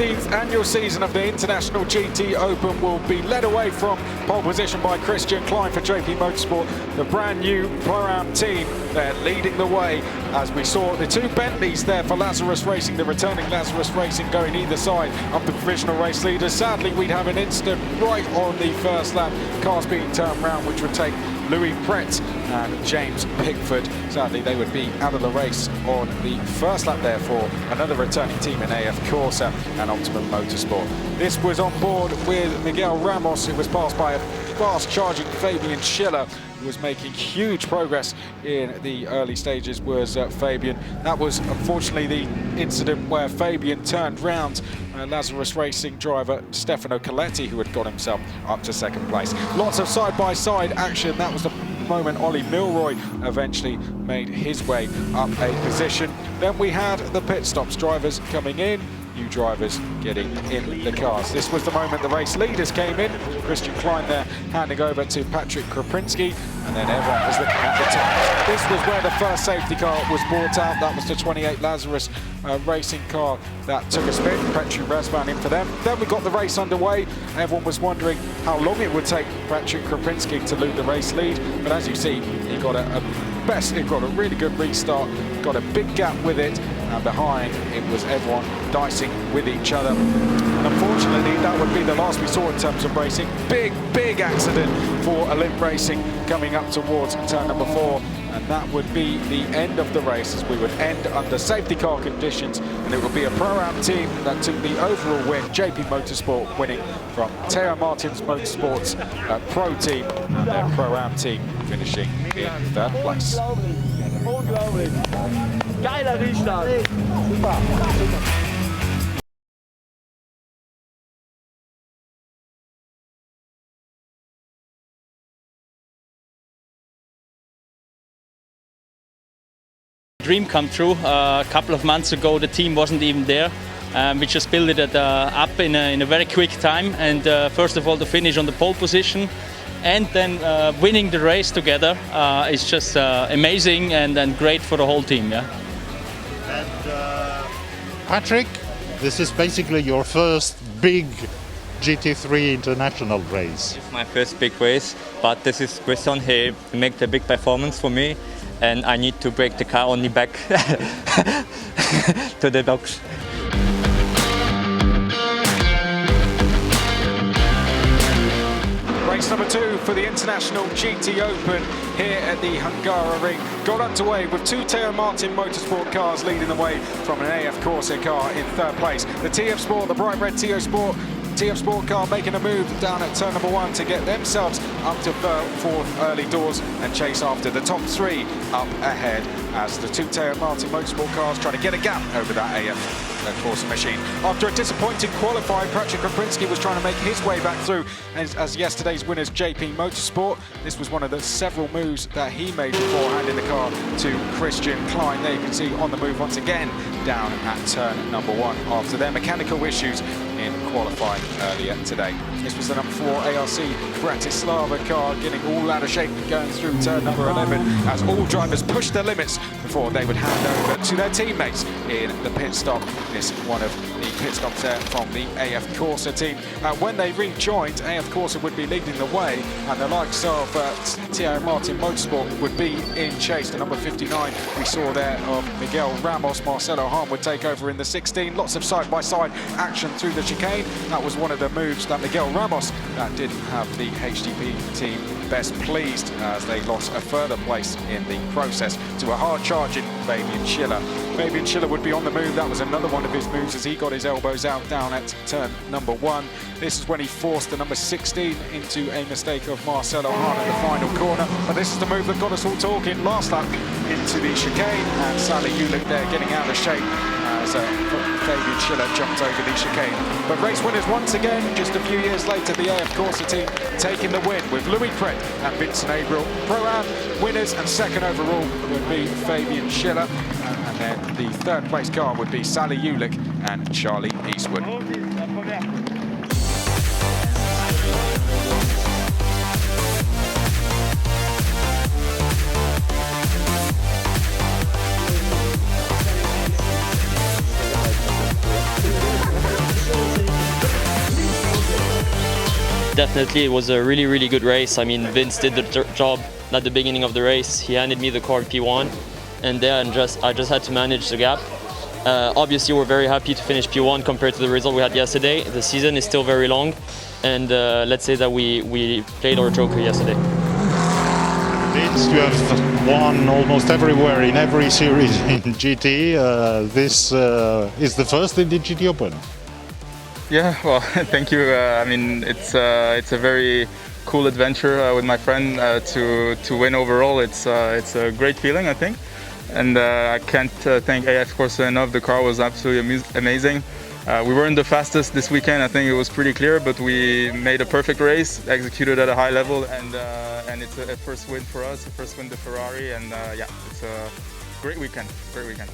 15th annual season of the International GT Open will be led away from pole position by Christian Klein for JP Motorsport, the brand new Pro-Am team. They're leading the way as we saw the two Bentleys there for Lazarus Racing, the returning Lazarus Racing going either side of the provisional race leaders. Sadly, we'd have an incident right on the first lap, cars being turned round, which would take Louis Pret and James Pickford. Sadly, they would be out of the race on the first lap there for another returning team in AF Corsa and Optimum Motorsport. This was on board with Miguel Ramos, who was passed by a fast-charging Fabian Schiller, who was making huge progress in the early stages, was Fabian. That was unfortunately the incident where Fabian turned round Lazarus Racing driver Stefano Coletti, who had got himself up to second place. Lots of side-by-side action. That was the moment Ollie Milroy eventually made his way up a position. Then we had the pit stops, drivers coming in, new drivers getting in the cars. This was the moment the race leaders came in. Christian Klein there handing over to Patrick Krapinski, and then everyone was looking at the tyres. This was where the first safety car was brought out. That was the 28 Lazarus Racing car that took a spin. Petru Razvan in for them. Then we got the race underway. Everyone was wondering how long it would take Patrick Krapinski to lose the race lead, but as you see, he got he got a really good restart, got a big gap with it, and behind it was everyone dicing with each other. And unfortunately, that would be the last we saw in terms of racing. Big accident for Olymp Racing coming up towards turn number 4, and that would be the end of the race, as we would end under safety car conditions, and it would be a Pro-Am team that took the overall win, JP Motorsport winning from Teo Martins Motorsports Pro Team, and their Pro-Am team finishing in 3rd place. Unglaublich. Geiler Restart. Super. Dream come true. A couple of months ago the team wasn't even there. We just built it up in a very quick time, and first of all to finish on the pole position and then winning the race together is just amazing and great for the whole team. Yeah. And Patrick, this is basically your first big GT3 international race. It's my first big race, but this is Christian. He made a big performance for me, and I need to break the car only back to the box. Race number 2 for the International GT Open here at the HUNGARORING got underway with two Teo Martin Motorsport cars leading the way from an AF Corsa car in 3rd place. The TF Sport, the bright red TF Sport car making a move down at turn number 1 to get themselves up to 4th early doors and chase after the top 3 up ahead as the two Teo Martin Motorsport cars try to get a gap over that AF Corsa machine. After a disappointing qualifying, Patrick Krapinski was trying to make his way back through as yesterday's winners JP Motorsport. This was one of the several moves that he made before handing the car to Christian Klein. There you can see on the move once again down at turn number 1 after their mechanical issues in qualifying earlier today. This was the number 4 ARC Bratislava car getting all out of shape going through turn number 11 as all drivers pushed their limits before they would hand over to their teammates in the pit stop. This one of the pit stops there from the AF Corsa team. When they rejoined, AF Corsa would be leading the way, and the likes of Teo Martin Motorsport would be in chase. The number 59 we saw there of Miguel Ramos, Marcelo Hahn would take over in the 16. Lots of side-by-side action through the chicane. That was one of the moves that Miguel Ramos that didn't have the HDP team best pleased as they lost a further place in the process to a hard-charging Fabian Schiller. Fabian Schiller would be on the move. That was another one of his moves as he got his elbows out down at turn number 1. This is when he forced the number 16 into a mistake of Marcelo Hahn in the final corner. But this is the move that got us all talking last lap into the chicane, and Sally Ulick there getting out of shape as Fabian Schiller jumped over the chicane. But race winners once again, just a few years later, the AF Corsa team taking the win with Louis Pret and Vincent Abril. Pro-Am winners and second overall would be Fabian Schiller, and then the 3rd place car would be Sally Ulick and Charlie Eastwood. definitely. It was a really, really good race. I mean, Vince did the job at the beginning of the race. He handed me the car P1, and then I just had to manage the gap. Obviously, we're very happy to finish P1 compared to the result we had yesterday. The season is still very long, and let's say that we played our joker yesterday. Vince, you have won almost everywhere in every series in GT. This is the first in the GT Open. Yeah, well, thank you. I mean, it's a very cool adventure with my friend to win overall. It's a great feeling, I think, and I can't thank AF Corsa enough. The car was absolutely amazing. We weren't the fastest this weekend. I think it was pretty clear, but we made a perfect race, executed at a high level, and it's a first win for us, a first win to Ferrari, and yeah, it's a great weekend. Great weekend.